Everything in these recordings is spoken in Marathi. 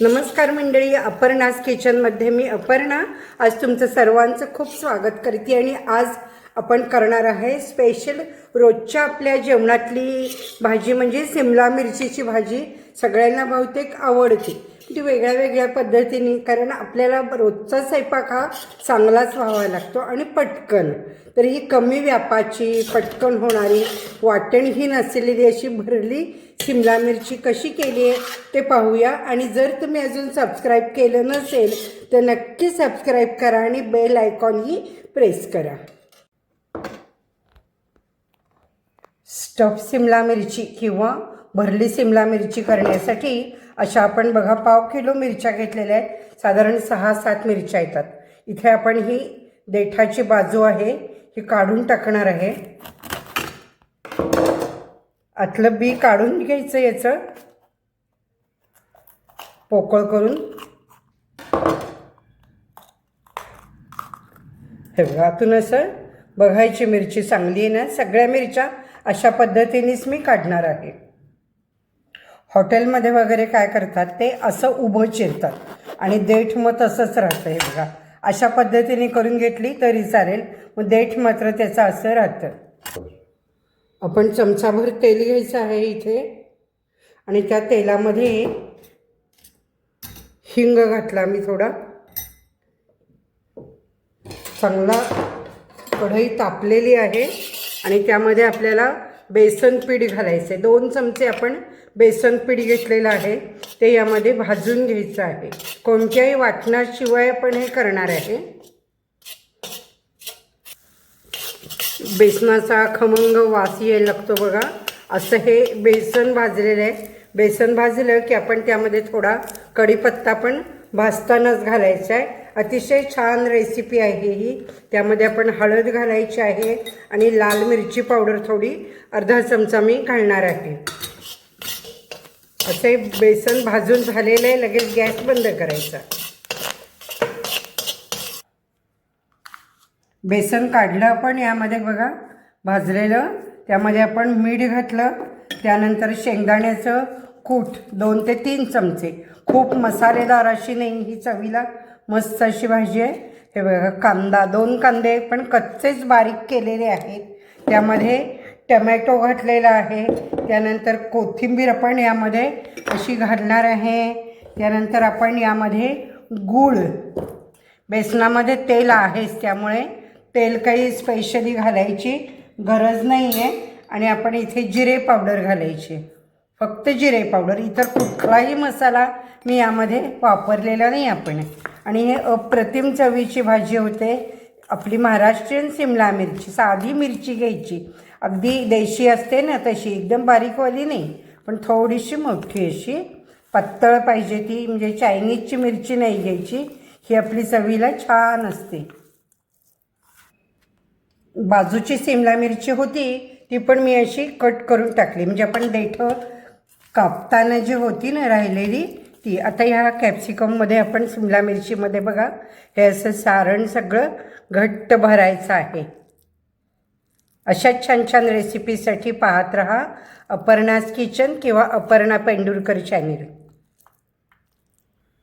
नमस्कार मंडळी, अपर्णास किचनमध्ये मी अपर्णा आज तुमचं सर्वांचं खूप स्वागत करते। आणि आज आपण करणार आहे स्पेशल रोजच्या आपल्या जेवणातली भाजी म्हणजे सिमला मिरचीची भाजी। सगळ्यांना बहुतेक आवडते, ती वेगळ्या वेगळ्या पद्धतीने, कारण आपल्याला रोजचा स्वयंपाक हा चांगलाच व्हावा लागतो आणि पटकन। तर ही कमी व्यापाची पटकन होणारी वाटणही नसलेली अशी भरली सिमला मिरची कशी केली आहे ते पाहूया। आणि जर तुम्ही अजून सबस्क्राईब केलं नसेल तर नक्की सबस्क्राईब करा आणि बेल आयकॉनही प्रेस करा। स्टफ सिमला मिरची किंवा भरली सिमला मिरची करण्यासाठी अशा आपण बघा 1/2 किलो मिरच्या घेतलेल्या आहेत। साधारण 6-7 मिरच्या येतात। इथे आपण ही देठाची बाजू आहे ही काढून टाकणार आहे। आतलं बी काढून घ्यायचं, याचं पोकळ करून। हे बघा, आतून असं बघायची मिरची चांगली आहे ना। सगळ्या मिरच्या अशा पद्धतीनेच मी काढणार आहे। हॉटेलमध्ये वगैरे काय करतात ते असं उभं चिरतात आणि देठ मग तसंच राहतं। हे बघा, अशा पद्धतीने करून घेतली तरी चालेल, मग देठ मात्र त्याचं असं राहतं। आपण चमचाभर तेल घ्यायचं आहे इथे आणि त्या तेलामध्ये हिंग घातला मी थोडा। चांगला कढई तापलेली आहे आणि त्यामध्ये आपल्याला बेसन पीठ घालायचं आहे। 2 चमचे आपण बेसन पीठ घेतलेलं आहे, ते यामध्ये भाजून घ्यायचं आहे। कोणत्याही वाटणाशिवाय आपण हे करणार आहे। बेसनाचा खमंग वास यायला लागतो बघा, असं हे बेसन भाजलेलं आहे। बेसन भाजलं की आपण त्यामध्ये थोडा कढीपत्ता पण भाजतानाच घालायचा आहे। अतिशय छान रेसिपी आहे ही। त्यामध्ये आपण हळद घालायची आहे आणि लाल मिरची पावडर थोडी अर्धा चमचा मी घालणार आहे। असे बेसन भाजून झालेलं आहे, लगेच गॅस बंद करायचा। बेसन काढलं आपण यामध्ये बघा भाजलेलं, त्यामध्ये आपण मीठ घातलं, त्यानंतर शेंगदाण्याचं कूट 2 ते 3 चमचे। खूप मसालेदार अशी नाही, ही चवीला मस्त अशी भाजी आहे। हे बघा, कांदा 2 कांदे पण कच्चेच बारीक केलेले आहेत, त्यामध्ये टमॅटो घातलेला आहे, त्यानंतर कोथिंबीर आपण यामध्ये अशी घालणार आहे। त्यानंतर आपण यामध्ये गूळ, बेसनामध्ये तेल आहेच त्यामुळे तेल काही स्पेशली घालायची गरज नाही आहे। आणि आपण इथे जिरे पावडर घालायची, फक्त जिरे पावडर, इतर कुठलाही मसाला मी यामध्ये वापरलेला नाही आपण। आणि हे अप्रतिम चवीची भाजी होते। आपली महाराष्ट्रीयन सिमला मिरची, साधी मिरची घ्यायची, अगदी देशी असते ना तशी, एकदम बारीकवाली नाही पण थोडीशी मोठी अशी पातळ पाहिजे ती, म्हणजे चायनीजची मिरची नाही घ्यायची, ही आपली चवीला छान असते। बाजूची सिमला मिरची होती ती पण मी अशी कट करून टाकली, म्हणजे आपण देठ कापताना जी होती ना राहिलेली ती। आता ह्या कॅप्सिकममध्ये आपण सिमला मिरचीमध्ये बघा हे असं सारण सगळं घट्ट भरायचं आहे। अशा छान छान रेसिपीसाठी पाहत रहा अपर्णास किचन किंवा अपर्णा पेंडुरकर चॅनल।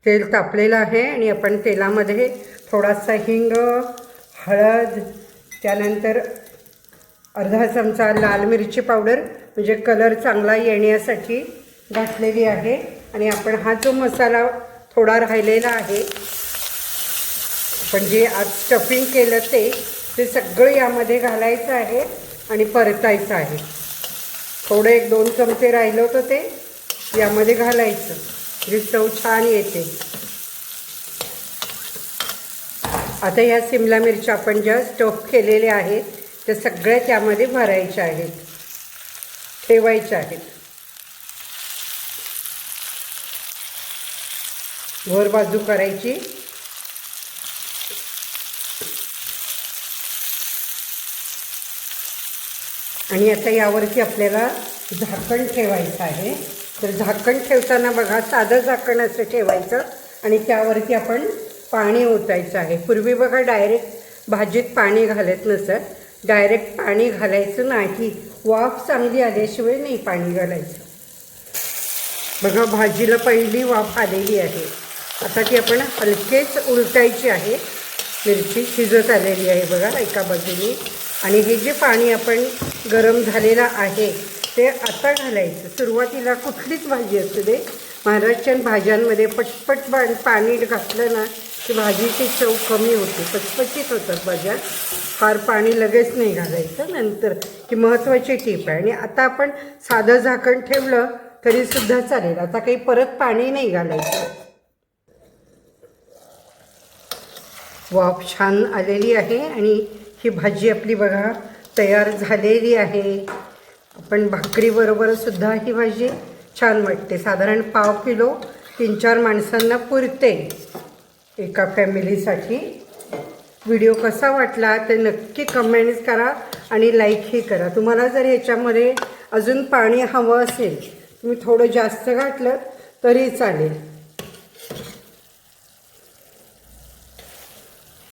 तेल तापलेलं आहे आणि आपण तेलामध्ये थोडासा हिंग, हळद, त्यानंतर अर्धा चमचा लाल मिरची पावडर म्हणजे कलर चांगला येण्यासाठी घातलेली आहे। आणि आपण हा जो मसाला थोडा राहिलेला आहे, आपण जे आज स्टफिंग केलं ते सगळं यामध्ये घालायचं आहे आणि परतायचं आहे। थोडं 1-2 चमचे राहिलं होतं ते यामध्ये घालायचं, म्हणजे चव छान येते। आता या सिमला मिरच्या आपण ज्या स्टफ केलेल्या आहेत त्या सगळ्या त्यामध्ये भरायच्या आहेत, ठेवायच्या आहेत। वर बाजू करायची आणि आता यावरती आपल्याला झाकण ठेवायचं आहे। तर झाकण ठेवताना बघा साधं झाकण असं ठेवायचं आणि त्यावरती आपण पाणी ओतायचं आहे। पूर्वी बघा डायरेक्ट भाजीत पाणी घालत नसत, डायरेक्ट पाणी घालायचं नाही, वाफ चांगली आल्याशिवाय नाही पाणी घालायचं। बघा भाजीला पहिली वाफ आलेली आहे. आता ती आपण हलकेच उलटायची आहे. मिरची शिजत आलेली आहे बघा एका बाजूने. आणि हे जे पाणी आपण गरम झालेलं आहे ते आता घालायचं. सुरुवातीला कुठलीच भाजी असू दे, महाराष्ट्रीयन भाज्यांमध्ये पटपट पाणी घातलं ना की भाजीची चव कमी होते, पचपचीत होतात भाज्या. फार पाणी लगेच नाही घालायचं. नंतर ही महत्त्वाची टीप आहे. आणि आता आपण साधं झाकण ठेवलं तरीसुद्धा चालेल. आता काही परत पाणी नाही घालायचं. वाफ छान आलेली आहे आणि ही भाजी आपली बघा तयार झालेली आहे. आपण भाकरीबरोबरसुद्धा ही भाजी छान वाटते. साधारण पाव किलो 3-4 माणसांना पुरते एका फॅमिलीसाठी. व्हिडिओ कसा वाटला ते नक्की कमेंट्स करा आणि लाईकही करा. तुम्हाला जर ह्याच्यामध्ये अजून पाणी हवं असेल तुम्ही थोडं जास्त घातलं तरी चालेल.